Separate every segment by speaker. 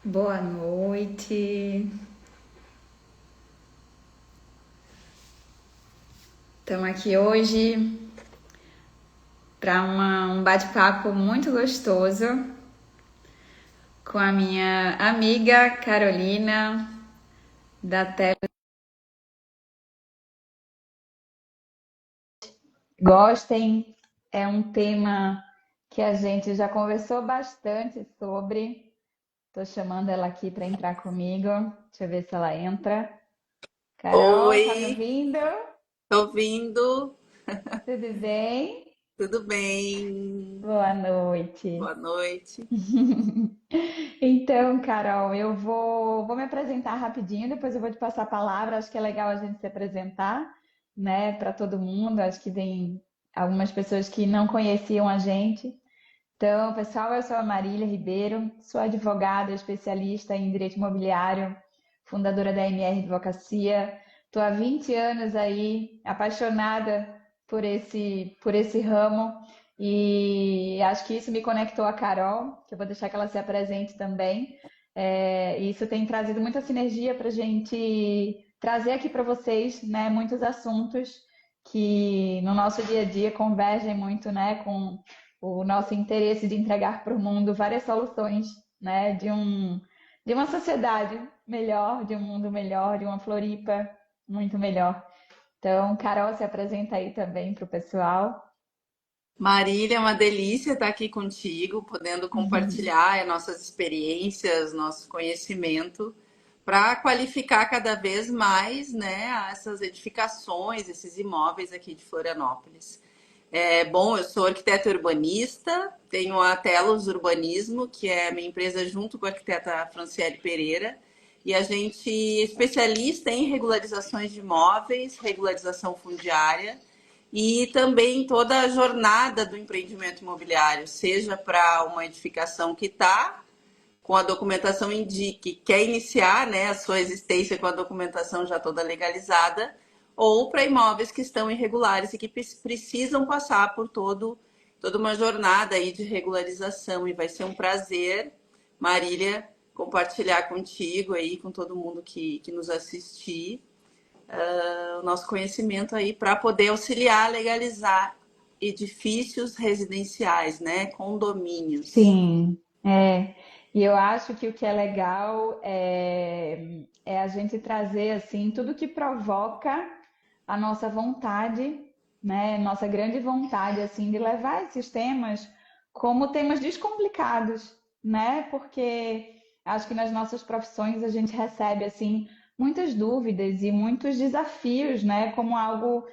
Speaker 1: Boa noite. Estamos aqui hoje para um bate-papo muito gostoso com a minha amiga Carolina da Tele. Gostem, é um tema que a gente já conversou bastante sobre. Estou chamando ela aqui para entrar comigo. Deixa eu ver se ela entra. Carol, tá me
Speaker 2: Oi,
Speaker 1: ouvindo?
Speaker 2: tô vindo.
Speaker 1: Tudo bem?
Speaker 2: Tudo bem?
Speaker 1: Boa noite.
Speaker 2: Boa noite.
Speaker 1: Então, Carol, eu vou me apresentar rapidinho, depois eu vou te passar a palavra. Acho que é legal a gente se apresentar, né, para todo mundo. Acho que tem algumas pessoas que não conheciam a gente. Então, pessoal, eu sou a Marília Ribeiro, sou advogada, especialista em direito imobiliário, fundadora da MR Advocacia. Estou há 20 anos aí, apaixonada por esse ramo e acho que isso me conectou a Carol, que eu vou deixar que ela se apresente também. E isso tem trazido muita sinergia para a gente trazer aqui para vocês, né, muitos assuntos que no nosso dia a dia convergem muito, né, com o nosso interesse de entregar para o mundo várias soluções, né, de uma sociedade melhor, de um mundo melhor, de uma Floripa muito melhor. Então, Carol, se apresenta aí também para o pessoal.
Speaker 2: Marília, é uma delícia estar aqui contigo, podendo compartilhar as nossas experiências, nosso conhecimento, para qualificar cada vez mais, né, essas edificações, esses imóveis aqui de Florianópolis. Bom, eu sou arquiteta urbanista, tenho a Telos Urbanismo, que é a minha empresa junto com a arquiteta Franciele Pereira, e a gente é especialista em regularizações de imóveis, regularização fundiária e também toda a jornada do empreendimento imobiliário, seja para uma edificação que está com a documentação indique, quer iniciar, né, a sua existência com a documentação já toda legalizada, ou para imóveis que estão irregulares e que precisam passar por toda uma jornada aí de regularização. E vai ser um prazer, Marília, compartilhar contigo aí, com todo mundo que nos assistir, o nosso conhecimento aí para poder auxiliar a legalizar edifícios residenciais, né, condomínios.
Speaker 1: Sim, e eu acho que o que é legal é a gente trazer assim tudo que provoca a nossa vontade, né? Nossa grande vontade assim de levar esses temas como temas descomplicados, né? Porque acho que nas nossas profissões a gente recebe assim muitas dúvidas e muitos desafios, né? Como algo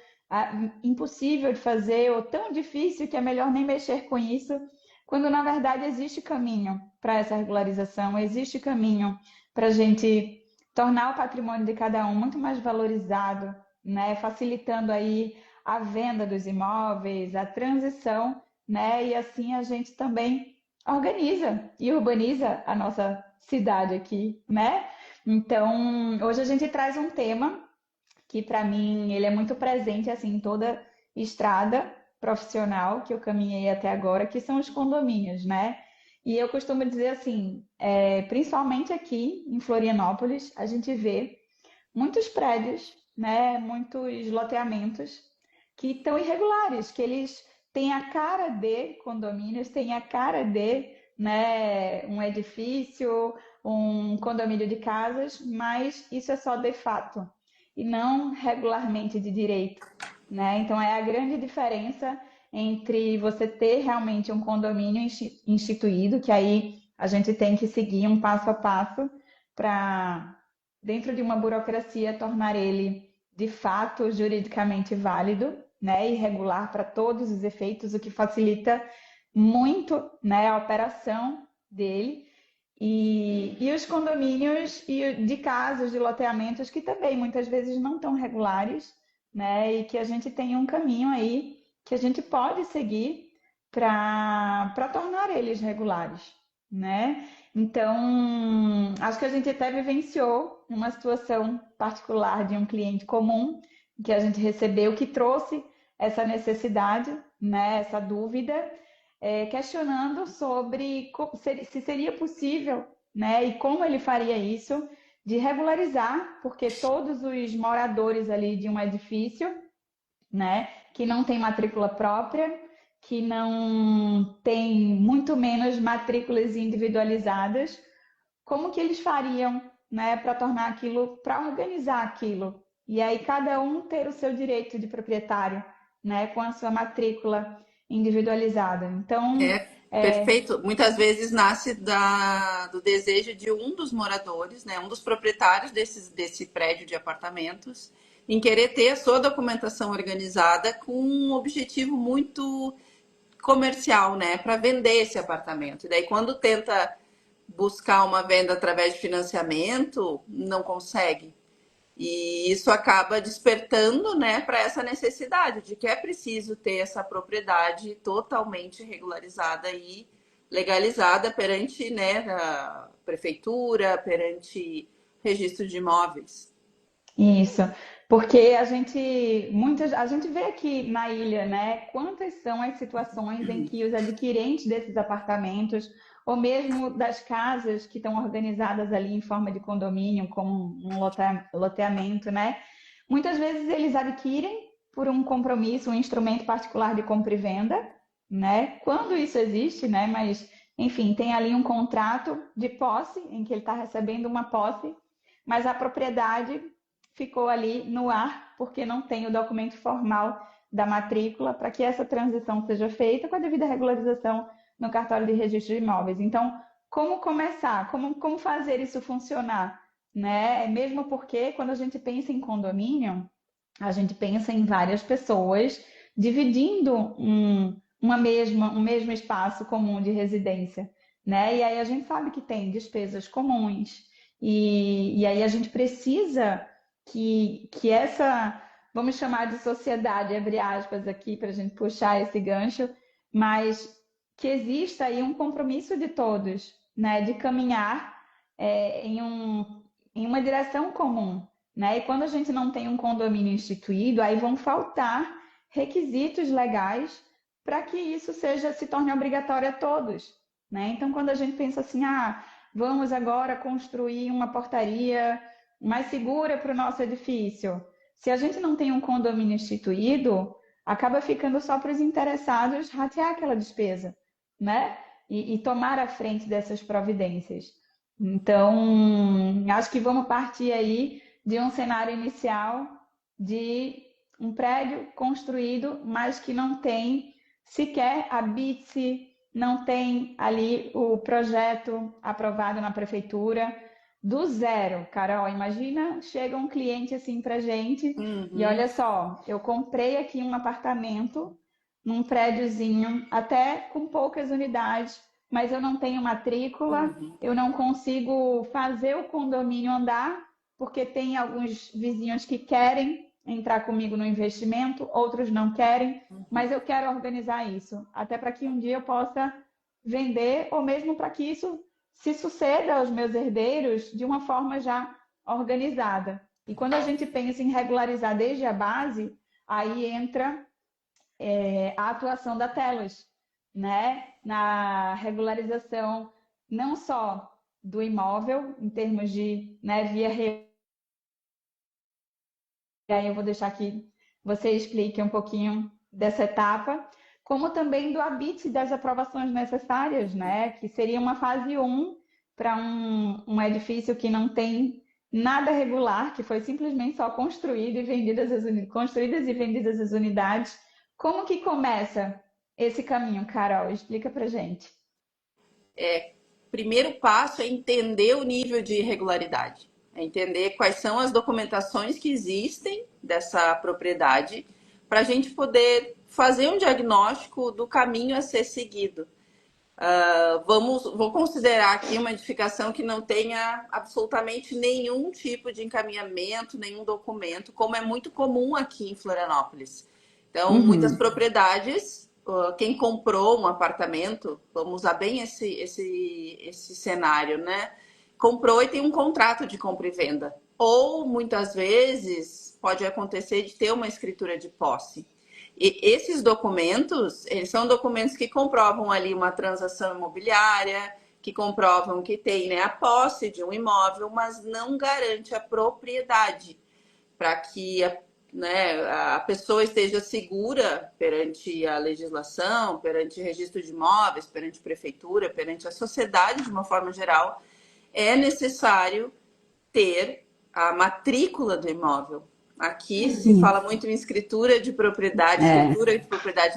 Speaker 1: impossível de fazer ou tão difícil que é melhor nem mexer com isso, quando na verdade existe caminho para essa regularização, existe caminho para a gente tornar o patrimônio de cada um muito mais valorizado, né? Facilitando aí a venda dos imóveis, a transição, né? E assim a gente também organiza e urbaniza a nossa cidade aqui, né? Então, hoje a gente traz um tema que para mim ele é muito presente assim em toda estrada profissional que eu caminhei até agora, que são os condomínios, né? E eu costumo dizer assim, principalmente aqui em Florianópolis, a gente vê muitos prédios, né? Muitos loteamentos que estão irregulares, que eles têm a cara de condomínios, têm a cara de, né, um edifício, um condomínio de casas, mas isso é só de fato e não regularmente de direito, né? Então é a grande diferença entre você ter realmente um condomínio instituído, que aí a gente tem que seguir um passo a passo para, dentro de uma burocracia, tornar ele de fato juridicamente válido, né, e regular para todos os efeitos, o que facilita muito, né, a operação dele. E os condomínios e de casas, de loteamentos que também muitas vezes não estão regulares, né? E que a gente tem um caminho aí que a gente pode seguir para tornar eles regulares, né? Então, acho que a gente até vivenciou uma situação particular de um cliente comum que a gente recebeu que trouxe essa necessidade, né? Essa dúvida questionando sobre se seria possível, né? E como ele faria isso? De regularizar, porque todos os moradores ali de um edifício, né, que não tem matrícula própria, que não tem muito menos matrículas individualizadas, como que eles fariam, né, para tornar aquilo, para organizar aquilo? E aí cada um ter o seu direito de proprietário, né, com a sua matrícula individualizada. Então,
Speaker 2: É perfeito. Muitas vezes nasce do desejo de um dos moradores, né, um dos proprietários desse prédio de apartamentos, em querer ter a sua documentação organizada com um objetivo muito comercial, né, para vender esse apartamento. E daí, quando tenta buscar uma venda através de financiamento, não consegue. E isso acaba despertando, né, para essa necessidade de que é preciso ter essa propriedade totalmente regularizada e legalizada perante, né, a prefeitura, perante registro de imóveis.
Speaker 1: isso, porque a gente vê aqui na ilha, né, quantas são as situações em que os adquirentes desses apartamentos, ou mesmo das casas que estão organizadas ali em forma de condomínio, como um loteamento, né, muitas vezes eles adquirem por um compromisso, um instrumento particular de compra e venda, né, quando isso existe, né, mas enfim, tem ali um contrato de posse em que ele está recebendo uma posse, mas a propriedade ficou ali no ar, porque não tem o documento formal da matrícula para que essa transição seja feita com a devida regularização no cartório de registro de imóveis. Então, como começar? Como fazer isso funcionar? Né? Mesmo porque quando a gente pensa em condomínio, a gente pensa em várias pessoas dividindo um mesmo espaço comum de residência, né? E aí a gente sabe que tem despesas comuns, e aí a gente precisa que essa, vamos chamar de sociedade, abre aspas aqui para a gente puxar esse gancho, mas que exista aí um compromisso de todos, né, de caminhar em uma direção comum, né? E quando a gente não tem um condomínio instituído, aí vão faltar requisitos legais para que isso se torne obrigatório a todos, né? Então, quando a gente pensa assim, vamos agora construir uma portaria mais segura para o nosso edifício. Se a gente não tem um condomínio instituído, acaba ficando só para os interessados ratear aquela despesa, né? E tomar a frente dessas providências. Então, acho que vamos partir aí de um cenário inicial de um prédio construído, mas que não tem sequer a BITSE, não tem ali o projeto aprovado na prefeitura, do zero, Carol. Imagina, chega um cliente assim pra gente e
Speaker 2: Uhum,
Speaker 1: olha só, eu comprei aqui um apartamento num prédiozinho, até com poucas unidades, mas eu não tenho matrícula,
Speaker 2: uhum.
Speaker 1: eu não consigo fazer o condomínio andar, porque tem alguns vizinhos que querem entrar comigo no investimento, outros não querem, mas eu quero organizar isso, até para que um dia eu possa vender, ou mesmo para que isso se suceda aos meus herdeiros de uma forma já organizada. E quando a gente pensa em regularizar desde a base, aí entra a atuação da Telos, né? Na regularização não só do imóvel, em termos de, né, via e aí eu vou deixar que você explique um pouquinho dessa etapa, como também do habite das aprovações necessárias, né? Que seria uma fase um para um edifício que não tem nada regular, que foi simplesmente só construído e construídas e vendidas as unidades. Como que começa esse caminho, Carol? Explica pra gente.
Speaker 2: Primeiro passo é entender o nível de irregularidade, é entender quais são as documentações que existem dessa propriedade para a gente poder fazer um diagnóstico do caminho a ser seguido. Vou considerar aqui uma edificação que não tenha absolutamente nenhum tipo de encaminhamento, nenhum documento, como é muito comum aqui em Florianópolis. Então, muitas
Speaker 1: Uhum.
Speaker 2: propriedades, quem comprou um apartamento, vamos usar bem esse cenário, né? Comprou e tem um contrato de compra e venda. Ou muitas vezes pode acontecer de ter uma escritura de posse. E esses documentos, eles são documentos que comprovam ali uma transação imobiliária, que comprovam que tem, né, a posse de um imóvel, mas não garante a propriedade para que né, a pessoa esteja segura perante a legislação, perante o registro de imóveis, perante a prefeitura, perante a sociedade de uma forma geral, é necessário ter a matrícula do imóvel. Aqui se
Speaker 1: Sim.
Speaker 2: fala muito em
Speaker 1: É,
Speaker 2: escritura de propriedade,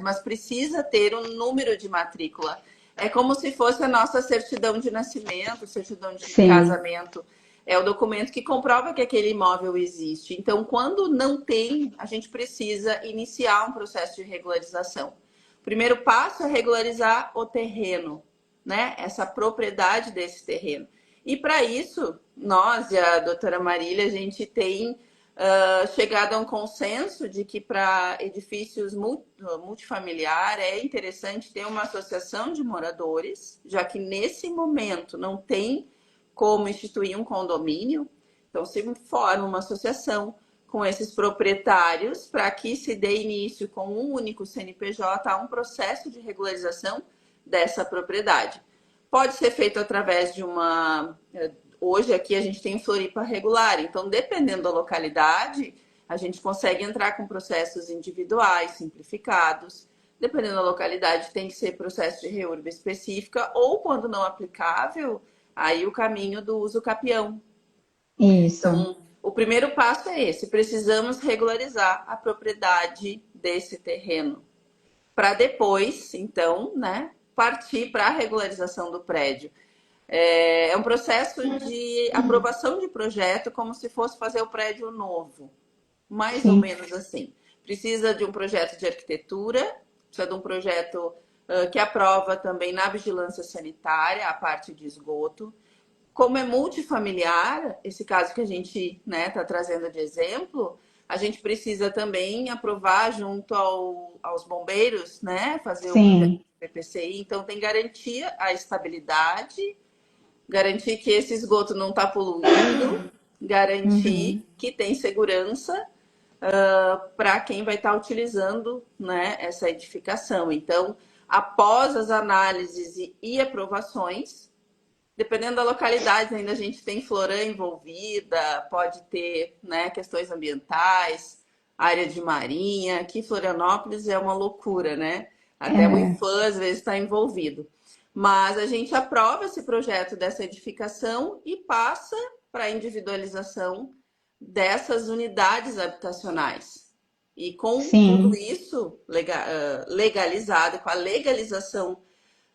Speaker 2: mas precisa ter um número de matrícula. É como se fosse a nossa certidão de nascimento, certidão de
Speaker 1: sim,
Speaker 2: casamento. É o documento que comprova que aquele imóvel existe. Então, quando não tem, a gente precisa iniciar um processo de regularização. O primeiro passo é regularizar o terreno, né? Essa propriedade desse terreno. E para isso, nós e a doutora Marília, a gente tem chegado a um consenso de que para edifícios multifamiliar é interessante ter uma associação de moradores, já que nesse momento não tem como instituir um condomínio, então se forma uma associação com esses proprietários para que se dê início com um único CNPJ a um processo de regularização dessa propriedade. Pode ser feito através de uma. Hoje aqui a gente tem Floripa regular, então dependendo da localidade, a gente consegue entrar com processos individuais, simplificados. Dependendo da localidade, tem que ser processo de reurb específica, ou quando não aplicável, aí o caminho do uso capião.
Speaker 1: isso.
Speaker 2: Então, o primeiro passo é esse: precisamos regularizar a propriedade desse terreno para depois, então, né, partir para a regularização do prédio. É um processo de aprovação de projeto, como se fosse fazer o prédio novo, mais ou
Speaker 1: Sim,
Speaker 2: menos assim. Precisa de um projeto de arquitetura, precisa de um projeto que aprova também na vigilância sanitária a parte de esgoto. Como é multifamiliar, esse caso que a gente está trazendo de exemplo, a gente precisa também aprovar junto aos bombeiros, né, fazer o projeto
Speaker 1: sim.
Speaker 2: de PPCI. Então, tem garantia a estabilidade, garantir que esse esgoto não está poluindo, garantir
Speaker 1: Uhum.
Speaker 2: que tem segurança para quem vai estar utilizando, né, essa edificação. Então, após as análises e aprovações, dependendo da localidade, ainda a gente tem Florã envolvida, pode ter, né, questões ambientais, área de marinha. Aqui em Florianópolis é uma loucura, né? Até o
Speaker 1: É,
Speaker 2: IFAM às vezes está envolvido. Mas a gente aprova esse projeto dessa edificação e passa para a individualização dessas unidades habitacionais. E com tudo
Speaker 1: sim,
Speaker 2: isso legalizado, com a legalização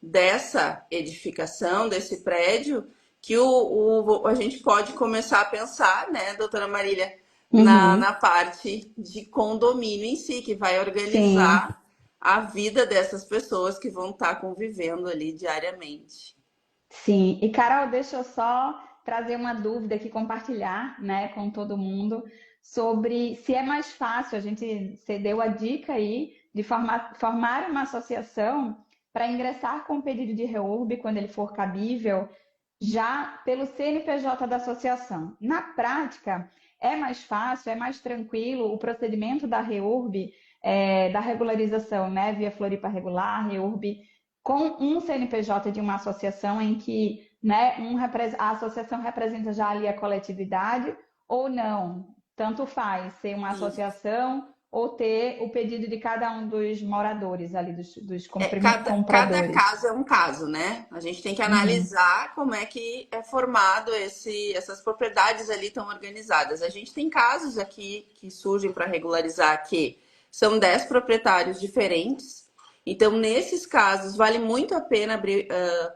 Speaker 2: dessa edificação, desse prédio, que a gente pode começar a pensar, né, doutora Marília, na
Speaker 1: uhum.
Speaker 2: parte de condomínio em si, que vai
Speaker 1: Sim,
Speaker 2: organizar a vida dessas pessoas que vão estar convivendo ali diariamente.
Speaker 1: sim. E Carol, deixa eu só trazer uma dúvida aqui, compartilhar, né, com todo mundo sobre se é mais fácil, a gente, você deu a dica aí de formar uma associação para ingressar com o pedido de reúbe quando ele for cabível, já pelo CNPJ da associação. Na prática, é mais fácil, é mais tranquilo o procedimento da REURB, da regularização, né, via Floripa Regular, REURB, com um CNPJ de uma associação em que, né, a associação representa já ali a coletividade, ou não, tanto faz ser uma associação ou ter o pedido de cada um dos moradores ali, dos
Speaker 2: Cada
Speaker 1: compradores.
Speaker 2: caso é um caso, né? A gente tem que
Speaker 1: Uhum.
Speaker 2: analisar como é que é formado essas propriedades ali tão organizadas. A gente tem casos aqui que surgem para regularizar que são 10 proprietários diferentes. Então, nesses casos, vale muito a pena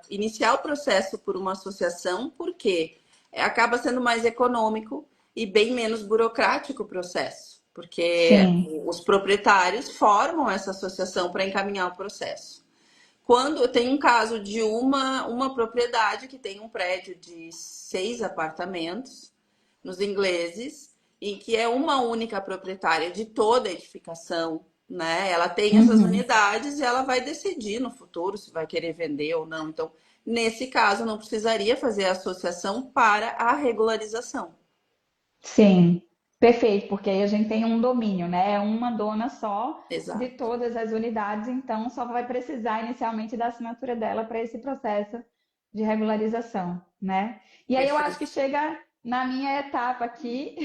Speaker 2: iniciar o processo por uma associação, porque acaba sendo mais econômico e bem menos burocrático o processo, porque
Speaker 1: Sim.
Speaker 2: os proprietários formam essa associação para encaminhar o processo. Quando eu tenho um caso de uma propriedade que tem um prédio de 6 apartamentos nos ingleses, e que é uma única proprietária de toda a edificação, né? Ela tem essas
Speaker 1: Uhum.
Speaker 2: unidades e ela vai decidir no futuro se vai querer vender ou não. Então, nesse caso, não precisaria fazer a associação para a regularização.
Speaker 1: Sim, perfeito, porque aí a gente tem um domínio, né? É uma dona só de
Speaker 2: Exato.
Speaker 1: todas as unidades, então só vai precisar inicialmente da assinatura dela para esse processo de regularização, né? E aí eu acho que
Speaker 2: Perfeito.
Speaker 1: chega na minha etapa aqui,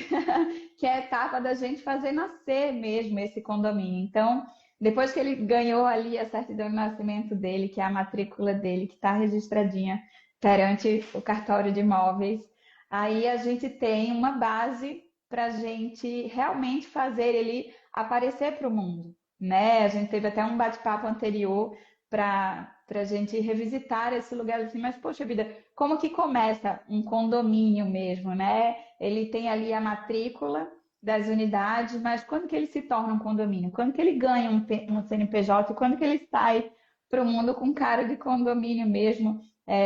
Speaker 1: que é a etapa da gente fazer nascer mesmo esse condomínio. Então, depois que ele ganhou ali a certidão de nascimento dele, que é a matrícula dele, que está registradinha perante o cartório de imóveis, aí a gente tem uma base para a gente realmente fazer ele aparecer para o mundo, né? A gente teve até um bate-papo anterior para a gente revisitar esse lugar assim, mas poxa vida, como que começa um condomínio mesmo, né? Ele tem ali a matrícula das unidades, mas quando que ele se torna um condomínio? Quando que ele ganha um CNPJ? Quando que ele sai para o mundo com cara de condomínio mesmo,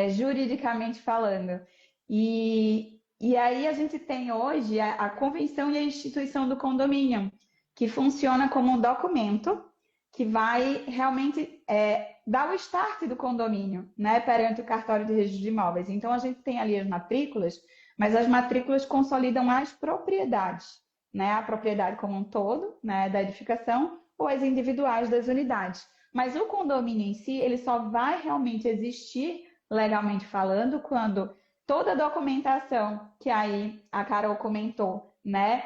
Speaker 1: juridicamente falando? E aí a gente tem hoje a convenção e a instituição do condomínio, que funciona como um documento que vai realmente dar o start do condomínio, né, perante o cartório de registro de imóveis. Então a gente tem ali as matrículas, mas as matrículas consolidam as propriedades, né, a propriedade como um todo, né, da edificação ou as individuais das unidades. Mas o condomínio em si, ele só vai realmente existir legalmente falando quando toda a documentação que aí a Carol comentou, né,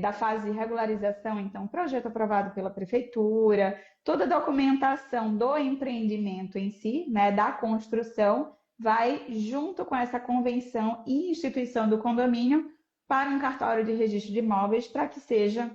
Speaker 1: da fase de regularização, então, projeto aprovado pela prefeitura, toda a documentação do empreendimento em si, né, da construção, vai junto com essa convenção e instituição do condomínio para um cartório de registro de imóveis para que seja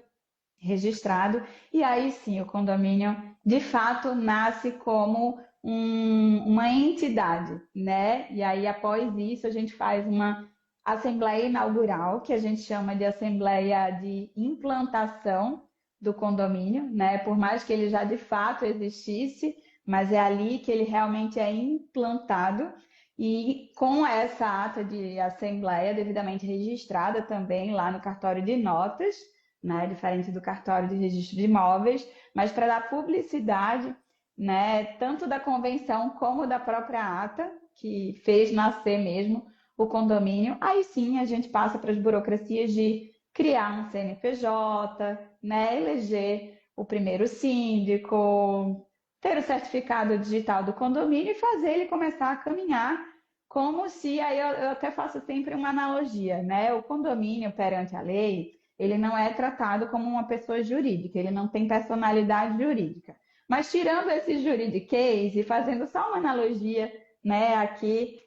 Speaker 1: registrado. E aí sim, o condomínio de fato nasce como uma entidade, né? E aí após isso a gente faz uma assembleia inaugural, que a gente chama de assembleia de implantação do condomínio, né? Por mais que ele já de fato existisse, mas é ali que ele realmente é implantado. E com essa ata de assembleia devidamente registrada também lá no cartório de notas, né, diferente do cartório de registro de imóveis, mas para dar publicidade, né, tanto da convenção como da própria ata, que fez nascer mesmo o condomínio, aí sim a gente passa para as burocracias de criar um CNPJ, né, eleger o primeiro síndico, ter o certificado digital do condomínio e fazer ele começar a caminhar como se, aí eu até faço sempre uma analogia, né? O condomínio perante a lei, ele não é tratado como uma pessoa jurídica, ele não tem personalidade jurídica. Mas tirando esse juridiquês e fazendo só uma analogia, né, aqui,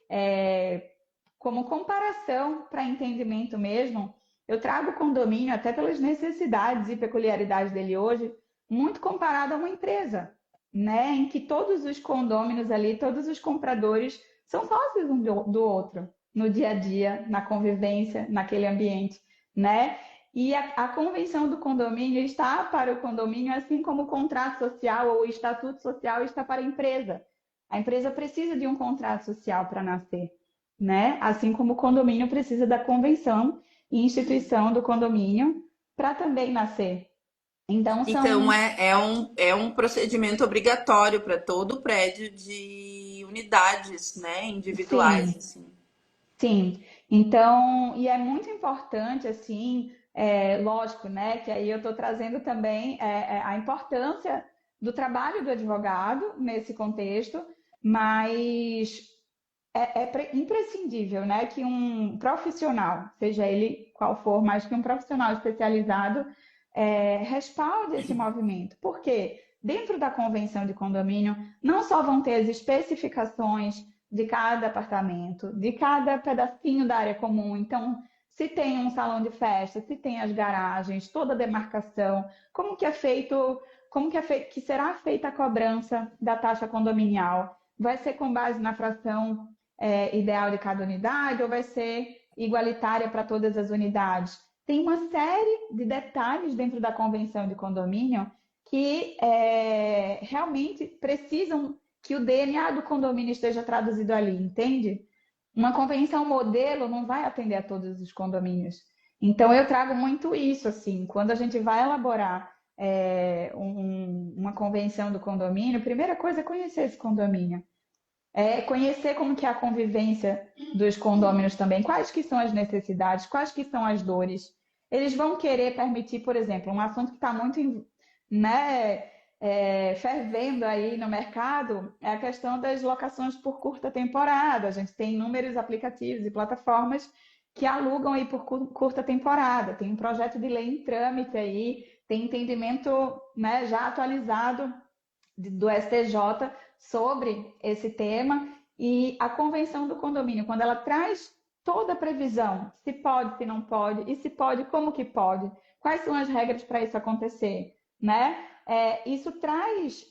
Speaker 1: como comparação para entendimento mesmo, eu trago o condomínio, até pelas necessidades e peculiaridades dele hoje, muito comparado a uma empresa, né, em que todos os condôminos ali, todos os compradores são sócios um do outro, no dia a dia, na convivência, naquele ambiente, né? E a convenção do condomínio está para o condomínio, assim como o contrato social ou o estatuto social está para a empresa. A empresa precisa de um contrato social para nascer, né? Assim como o condomínio precisa da convenção e instituição do condomínio para também nascer. Então,
Speaker 2: Então,
Speaker 1: são.
Speaker 2: é um procedimento obrigatório para todo prédio de unidades, né, individuais,
Speaker 1: Sim,
Speaker 2: assim.
Speaker 1: sim. Então, e é muito importante, assim, lógico, né, que aí eu estou trazendo também a importância do trabalho do advogado nesse contexto, mas imprescindível, né, que um profissional, seja ele qual for, mas que um profissional especializado respalde esse movimento. Porque dentro da convenção de condomínio não só vão ter as especificações de cada apartamento, de cada pedacinho da área comum. Então, se tem um salão de festa, se tem as garagens, toda a demarcação, que será feita a cobrança da taxa condominial? Vai ser com base na fração ideal de cada unidade ou vai ser igualitária para todas as unidades? Tem uma série de detalhes dentro da convenção de condomínio que realmente precisam que o DNA do condomínio esteja traduzido ali, entende? Uma convenção modelo não vai atender a todos os condomínios. Então, eu trago muito isso, assim, quando a gente vai elaborar uma convenção do condomínio, a primeira coisa é conhecer esse condomínio. Conhecer como que é a convivência dos condôminos também, quais que são as necessidades, quais que são as dores. Eles vão querer permitir, por exemplo, um assunto que está muito, né, fervendo aí no mercado é a questão das locações por curta temporada. A gente tem inúmeros aplicativos e plataformas que alugam aí por curta temporada. Tem um projeto de lei em trâmite aí, tem entendimento, né, já atualizado do STJ sobre esse tema e a convenção do condomínio, quando ela traz toda a previsão, se pode, se não pode, e se pode, como que pode, quais são as regras para isso acontecer, né? Isso traz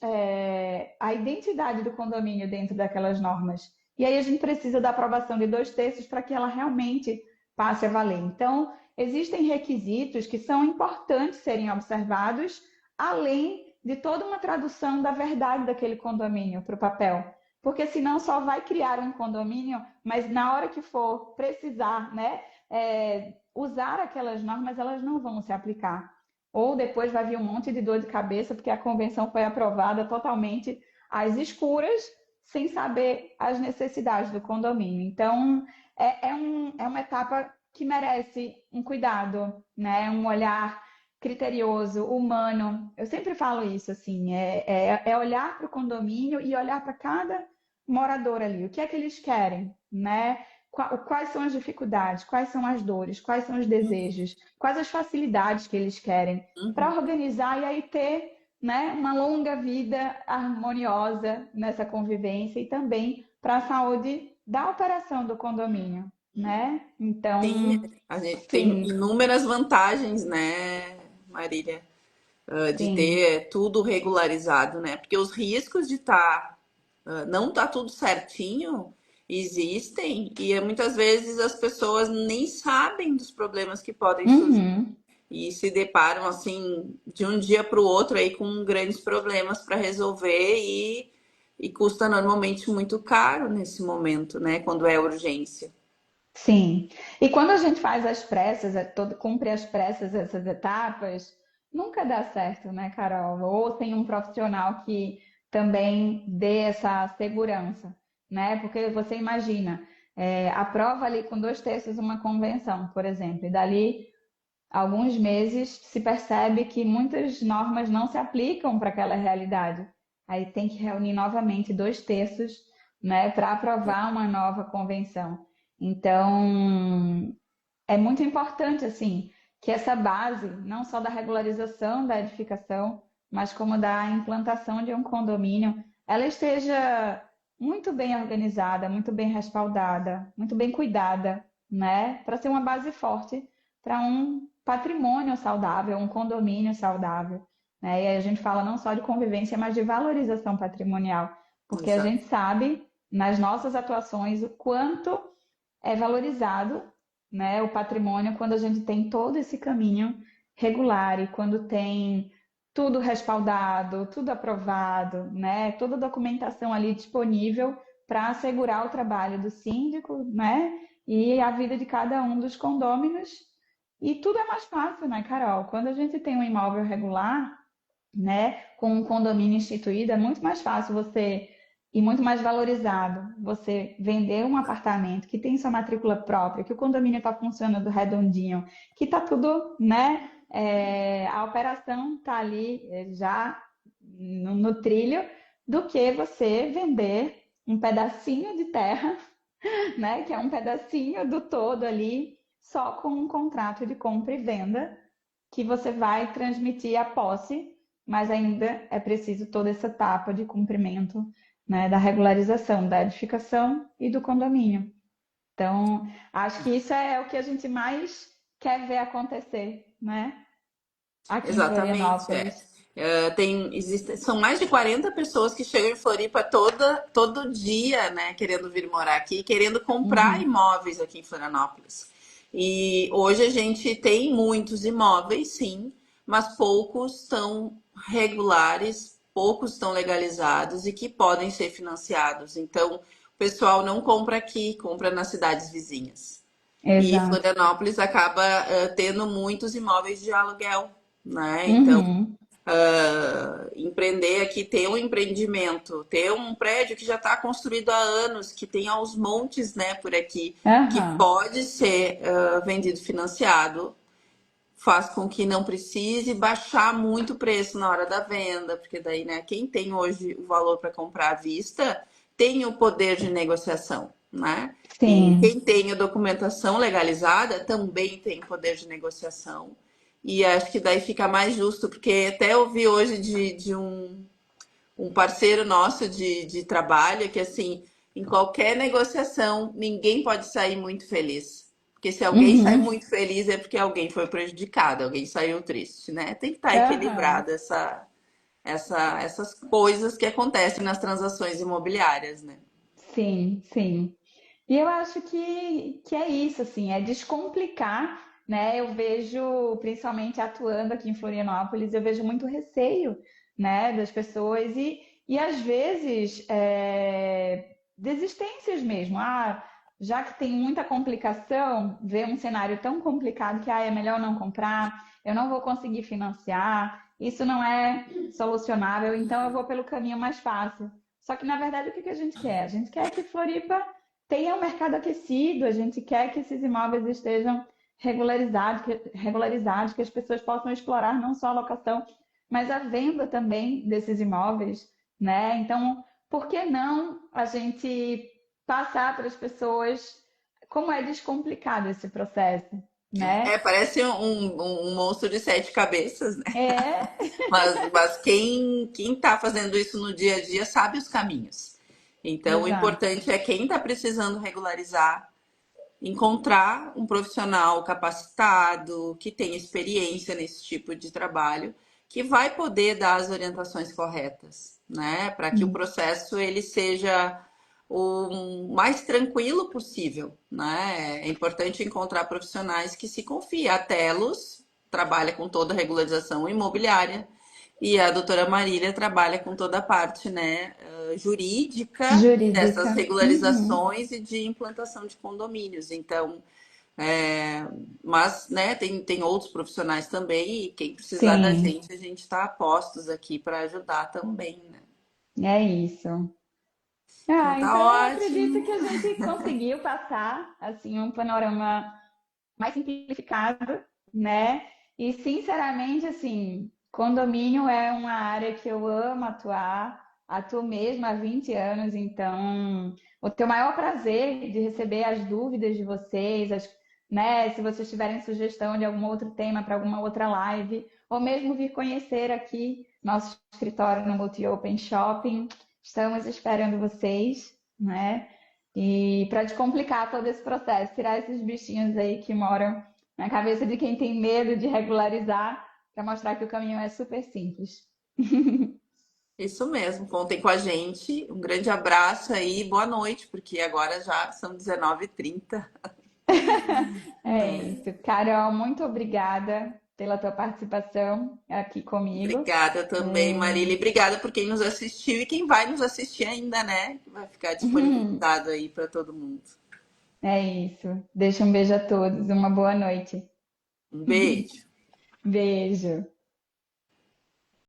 Speaker 1: a identidade do condomínio dentro daquelas normas. E aí a gente precisa da aprovação de 2/3 para que ela realmente passe a valer. Então, existem requisitos que são importantes serem observados, além de toda uma tradução da verdade daquele condomínio para o papel. Porque senão só vai criar um condomínio, mas na hora que for precisar, né, usar aquelas normas, elas não vão se aplicar. Ou depois vai vir um monte de dor de cabeça, porque a convenção foi aprovada totalmente às escuras, sem saber as necessidades do condomínio. Então, é uma etapa que merece um cuidado, né? Um olhar criterioso, humano. Eu sempre falo isso, assim, é olhar para o condomínio e olhar para cada morador ali. O que é que eles querem, né? Quais são as dificuldades, quais são as dores, quais são os desejos, quais as facilidades que eles querem, para
Speaker 2: Uhum.
Speaker 1: organizar e aí ter, né, uma longa vida harmoniosa nessa convivência e também para a saúde da operação do condomínio, né?
Speaker 2: Sim,
Speaker 1: Então,
Speaker 2: a gente tem
Speaker 1: sim,
Speaker 2: inúmeras vantagens, né, Marília, de
Speaker 1: sim.
Speaker 2: ter tudo regularizado, né? Porque os riscos de não tá tudo certinho existem e muitas vezes as pessoas nem sabem dos problemas que podem surgir
Speaker 1: Uhum.
Speaker 2: e se deparam assim de um dia para o outro aí com grandes problemas para resolver e custa normalmente muito caro nesse momento, né? Quando é urgência.
Speaker 1: Sim. E quando a gente faz as pressas, cumpre as pressas essas etapas, nunca dá certo, né, Carol? Ou tem um profissional que também dê essa segurança, né? Porque você imagina, aprova ali com 2/3 uma convenção, por exemplo, e dali alguns meses se percebe que muitas normas não se aplicam para aquela realidade. Aí tem que reunir novamente 2/3, né, para aprovar uma nova convenção. Então, é muito importante, assim, que essa base, não só da regularização da edificação, mas como da implantação de um condomínio, ela esteja muito bem organizada, muito bem respaldada, muito bem cuidada, né? Para ser uma base forte para um patrimônio saudável, um condomínio saudável, né? E aí a gente fala não só de convivência, mas de valorização patrimonial, porque a
Speaker 2: Exato.
Speaker 1: gente sabe nas nossas atuações o quanto é valorizado, né, o patrimônio quando a gente tem todo esse caminho regular e quando tem tudo respaldado, tudo aprovado, né, toda a documentação ali disponível para assegurar o trabalho do síndico, né, e a vida de cada um dos condôminos. E tudo é mais fácil, né, Carol? Quando a gente tem um imóvel regular, né, com um condomínio instituído, é muito mais fácil você e muito mais valorizado você vender um apartamento que tem sua matrícula própria, que o condomínio está funcionando redondinho, que está tudo, né? A operação está ali já no trilho, do que você vender um pedacinho de terra, né? Que é um pedacinho do todo ali, só com um contrato de compra e venda que você vai transmitir a posse, mas ainda é preciso toda essa etapa de cumprimento, né, da regularização da edificação e do condomínio. Então, acho que isso é o que a gente mais quer ver acontecer, né, aqui em
Speaker 2: Exatamente, é.
Speaker 1: Florianópolis.
Speaker 2: São mais de 40 pessoas que chegam em Floripa todo dia, né, querendo vir morar aqui, querendo comprar
Speaker 1: Uhum.
Speaker 2: imóveis aqui em Florianópolis. E hoje a gente tem muitos imóveis, sim, mas poucos estão regulares, poucos estão legalizados e que podem ser financiados. Então, o pessoal não compra aqui, compra nas cidades vizinhas. E
Speaker 1: Exato.
Speaker 2: Florianópolis acaba tendo muitos imóveis de aluguel, né? Então,
Speaker 1: Uhum.
Speaker 2: empreender aqui, ter um empreendimento, ter um prédio que já está construído há anos, que tem aos montes, né, por aqui, que
Speaker 1: Aham.
Speaker 2: pode ser vendido financiado, faz com que não precise baixar muito o preço na hora da venda, porque daí, né, quem tem hoje o valor para comprar à vista tem o poder de negociação, né? E
Speaker 1: Sim.
Speaker 2: quem tem a documentação legalizada também tem poder de negociação. E acho que daí fica mais justo, porque até eu vi hoje de um parceiro nosso de trabalho que, assim, em qualquer negociação, ninguém pode sair muito feliz. Porque se alguém sai
Speaker 1: Uhum.
Speaker 2: muito feliz é porque alguém foi prejudicado, alguém saiu triste, né? Tem que estar
Speaker 1: Aham.
Speaker 2: equilibrado essas coisas que acontecem nas transações imobiliárias, né?
Speaker 1: Sim, sim. E eu acho que é isso, assim, é descomplicar, né? Eu vejo, principalmente atuando aqui em Florianópolis, eu vejo muito receio, né, das pessoas e às vezes desistências mesmo. Ah, já que tem muita complicação, ver um cenário tão complicado que é melhor não comprar, eu não vou conseguir financiar, isso não é solucionável, então eu vou pelo caminho mais fácil. Só que, na verdade, o que que a gente quer? A gente quer que Floripa tenha um mercado aquecido, a gente quer que esses imóveis estejam regularizados, que as pessoas possam explorar não só a locação, mas a venda também desses imóveis, né? Então, por que não a gente passar para as pessoas como é descomplicado esse processo, né?
Speaker 2: É, parece um monstro de sete cabeças, né?
Speaker 1: É,
Speaker 2: Mas quem está fazendo isso no dia a dia sabe os caminhos. Então, o
Speaker 1: exato.
Speaker 2: importante é quem está precisando regularizar encontrar um profissional capacitado, que tenha experiência nesse tipo de trabalho, que vai poder dar as orientações corretas, né? Para que o processo ele seja o mais tranquilo possível, né? É importante encontrar profissionais que se confiem. A Telos trabalha com toda a regularização imobiliária e a doutora Marília trabalha com toda a parte, né, jurídica dessas
Speaker 1: Jurídica. Uhum.
Speaker 2: regularizações e de implantação de condomínios. Então, mas, né, tem outros profissionais também e quem precisar da
Speaker 1: Sim,
Speaker 2: gente, a gente está a postos aqui para ajudar também, né?
Speaker 1: é isso.
Speaker 2: Então
Speaker 1: Ah,
Speaker 2: tá
Speaker 1: então eu acredito
Speaker 2: ótimo.
Speaker 1: que a gente conseguiu passar assim um panorama mais simplificado, né? E sinceramente, assim, condomínio é uma área que eu amo atuar, atuo mesmo há 20 anos, então vou ter o maior prazer de receber as dúvidas de vocês, né? Se vocês tiverem sugestão de algum outro tema para alguma outra live, ou mesmo vir conhecer aqui nosso escritório no Multi Open Shopping, estamos esperando vocês, né? E para descomplicar todo esse processo, tirar esses bichinhos aí que moram na cabeça de quem tem medo de regularizar, para mostrar que o caminho é super simples.
Speaker 2: Isso mesmo, contem com a gente. Um grande abraço aí, boa noite, porque agora já são 19h30.
Speaker 1: É isso. Carol, muito obrigada pela tua participação aqui comigo.
Speaker 2: Obrigada também, Marília. E obrigada por quem nos assistiu e quem vai nos assistir ainda, né? Que vai ficar disponibilizado aí para todo mundo.
Speaker 1: É isso. Deixa um beijo a todos. Uma boa noite.
Speaker 2: Um beijo.
Speaker 1: Beijo.